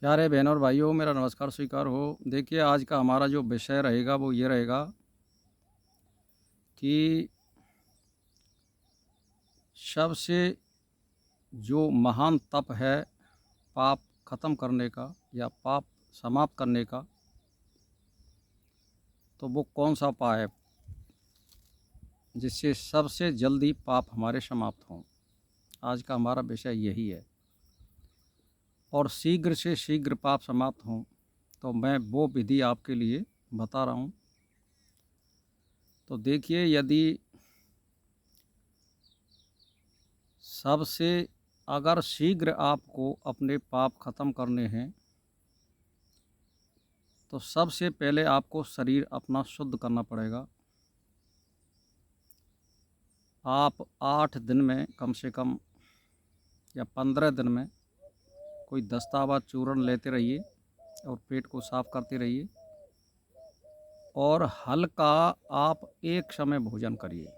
प्यारे बहनों और भाइयों, मेरा नमस्कार स्वीकार हो। देखिए, आज का हमारा जो विषय रहेगा वो ये रहेगा कि सबसे जो महान तप है पाप ख़त्म करने का या पाप समाप्त करने का, तो वो कौन सा उपाय है जिससे सबसे जल्दी पाप हमारे समाप्त हों। आज का हमारा विषय यही है और शीघ्र से शीघ्र पाप समाप्त हों, तो मैं वो विधि आपके लिए बता रहा हूँ। तो देखिए, यदि सबसे अगर शीघ्र आपको अपने पाप ख़त्म करने हैं, तो सबसे पहले आपको शरीर अपना शुद्ध करना पड़ेगा। आप 8 दिन में कम से कम या 15 दिन में कोई दस्तावा चूर्ण लेते रहिए और पेट को साफ़ करते रहिए और हल्का आप एक समय भोजन करिए।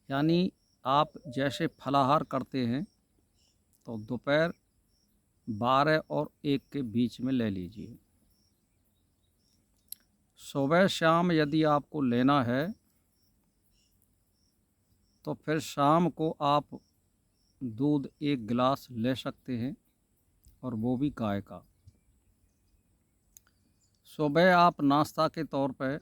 यानी आप जैसे फलाहार करते हैं तो दोपहर 12 और 1 के बीच में ले लीजिए। सुबह शाम यदि आपको लेना है तो फिर शाम को आप दूध 1 गिलास ले सकते हैं और वो भी गाय का। सुबह आप नाश्ता के तौर पे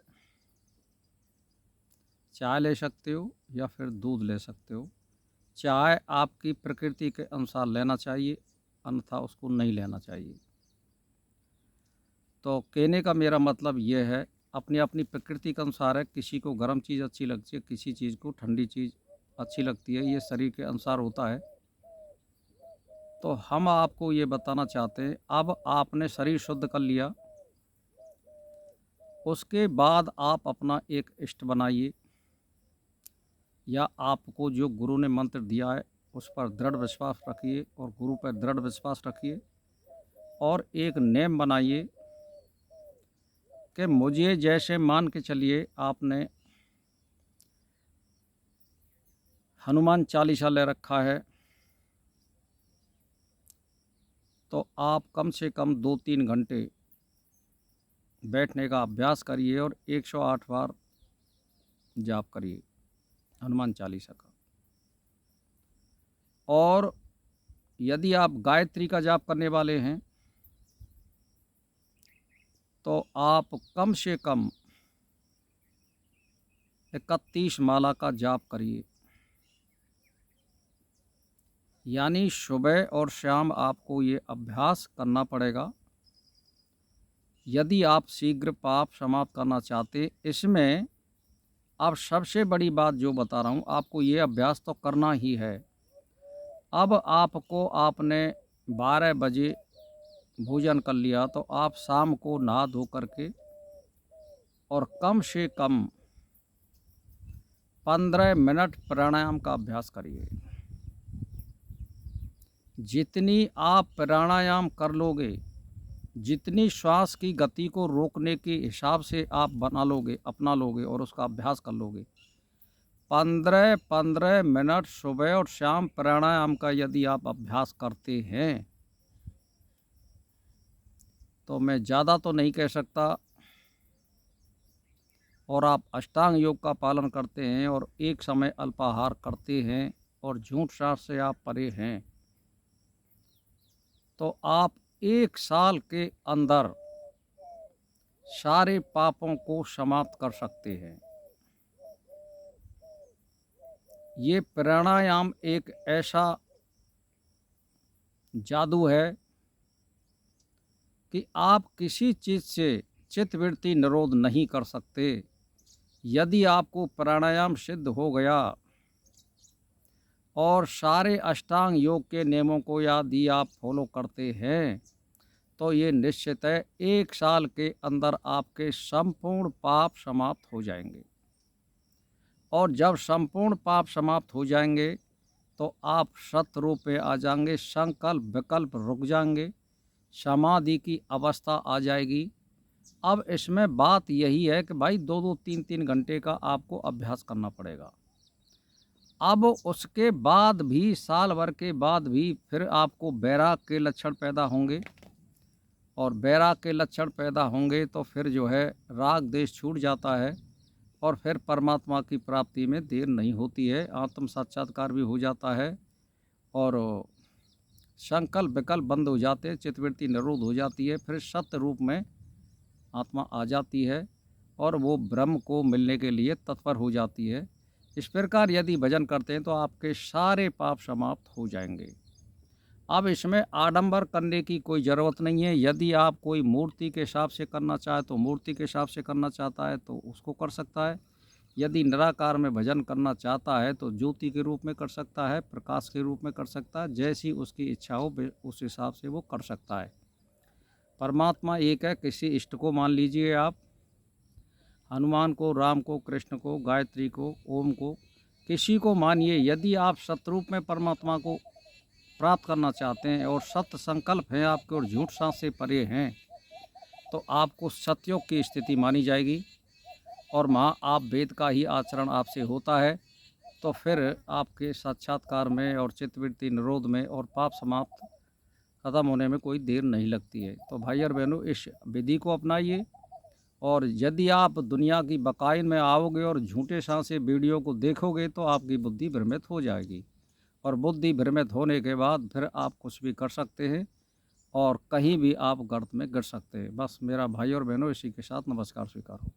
चाय ले सकते हो या फिर दूध ले सकते हो। चाय आपकी प्रकृति के अनुसार लेना चाहिए, अन्यथा उसको नहीं लेना चाहिए। तो कहने का मेरा मतलब ये है, अपनी अपनी प्रकृति के अनुसार है। किसी को गर्म चीज़ अच्छी लगती है, किसी चीज़ को ठंडी चीज़ अच्छी लगती है, ये शरीर के अनुसार होता है। तो हम आपको ये बताना चाहते हैं, अब आपने शरीर शुद्ध कर लिया, उसके बाद आप अपना एक इष्ट बनाइए या आपको जो गुरु ने मंत्र दिया है उस पर दृढ़ विश्वास रखिए और गुरु पर दृढ़ विश्वास रखिए और एक नेम बनाइए कि मुझे जैसे मान के चलिए आपने हनुमान चालीसा ले रखा है, तो आप कम से कम 2-3 घंटे बैठने का अभ्यास करिए और 108 बार जाप करिए हनुमान चालीसा का। और यदि आप गायत्री का जाप करने वाले हैं तो आप कम से कम 31 माला का जाप करिए। यानी सुबह और शाम आपको ये अभ्यास करना पड़ेगा यदि आप शीघ्र पाप समाप्त करना चाहते। इसमें अब सबसे बड़ी बात जो बता रहा हूँ, आपको ये अभ्यास तो करना ही है। अब आपको आपने 12 बजे भोजन कर लिया तो आप शाम को नहा धो करके और कम से कम 15 मिनट प्राणायाम का अभ्यास करिए। जितनी आप प्राणायाम कर लोगे, जितनी श्वास की गति को रोकने के हिसाब से आप बना लोगे, अपना लोगे और उसका अभ्यास कर लोगे, 15-15 मिनट सुबह और शाम प्राणायाम का यदि आप अभ्यास करते हैं, तो मैं ज़्यादा तो नहीं कह सकता, और आप अष्टांग योग का पालन करते हैं और एक समय अल्पाहार करते हैं और झूठ साठ से आप परे हैं, तो आप 1 साल के अंदर सारे पापों को समाप्त कर सकते हैं। ये प्राणायाम एक ऐसा जादू है कि आप किसी चीज़ से चित्तवृत्ति निरोध नहीं कर सकते। यदि आपको प्राणायाम सिद्ध हो गया और सारे अष्टांग योग के नियमों को यदि आप फॉलो करते हैं, तो ये निश्चित है 1 साल के अंदर आपके संपूर्ण पाप समाप्त हो जाएंगे। और जब संपूर्ण पाप समाप्त हो जाएंगे तो आप सत रूप में आ जाएंगे, संकल्प विकल्प रुक जाएंगे, समाधि की अवस्था आ जाएगी। अब इसमें बात यही है कि भाई 2-2 3-3 घंटे का आपको अभ्यास करना पड़ेगा। अब उसके बाद भी, साल भर के बाद भी फिर आपको बैराग के लक्षण पैदा होंगे, और बैराग के लक्षण पैदा होंगे तो फिर जो है राग देश छूट जाता है, और फिर परमात्मा की प्राप्ति में देर नहीं होती है, आत्म साक्षात्कार भी हो जाता है, और संकल्प विकल्प बंद हो जाते हैं, चित्तवृत्ति निरोध हो जाती है, फिर सत्य रूप में आत्मा आ जाती है और वो ब्रह्म को मिलने के लिए तत्पर हो जाती है। इस प्रकार यदि भजन करते हैं तो आपके सारे पाप समाप्त हो जाएंगे। अब इसमें आडंबर करने की कोई ज़रूरत नहीं है। यदि आप कोई मूर्ति के हिसाब से करना चाहे तो मूर्ति के हिसाब से करना चाहता है तो उसको कर सकता है। यदि निराकार में भजन करना चाहता है तो ज्योति के रूप में कर सकता है, प्रकाश के रूप में कर सकता है, जैसी उसकी इच्छा हो उस हिसाब से वो कर सकता है। परमात्मा एक है। किसी इष्ट को मान लीजिए आप, हनुमान को, राम को, कृष्ण को, गायत्री को, ओम को, किसी को मानिए। यदि आप सतरूप में परमात्मा को प्राप्त करना चाहते हैं और सत्य संकल्प हैं आपके और झूठ सांस से परे हैं, तो आपको सतयुग की स्थिति मानी जाएगी और आप वेद का ही आचरण आपसे होता है। तो फिर आपके साक्षात्कार में और चित्तवृत्ति निरोध में और पाप समाप्त खत्म होने में कोई देर नहीं लगती है। तो भाई और बहनों, इस विधि को अपनाइए, और यदि आप दुनिया की बकाइन में आओगे और झूठे सांसे वीडियो को देखोगे तो आपकी बुद्धि भ्रमित हो जाएगी, और बुद्धि भ्रमित होने के बाद फिर आप कुछ भी कर सकते हैं और कहीं भी आप गर्त में गिर सकते हैं। बस मेरा भाई और बहनों, इसी के साथ नमस्कार स्वीकार हो।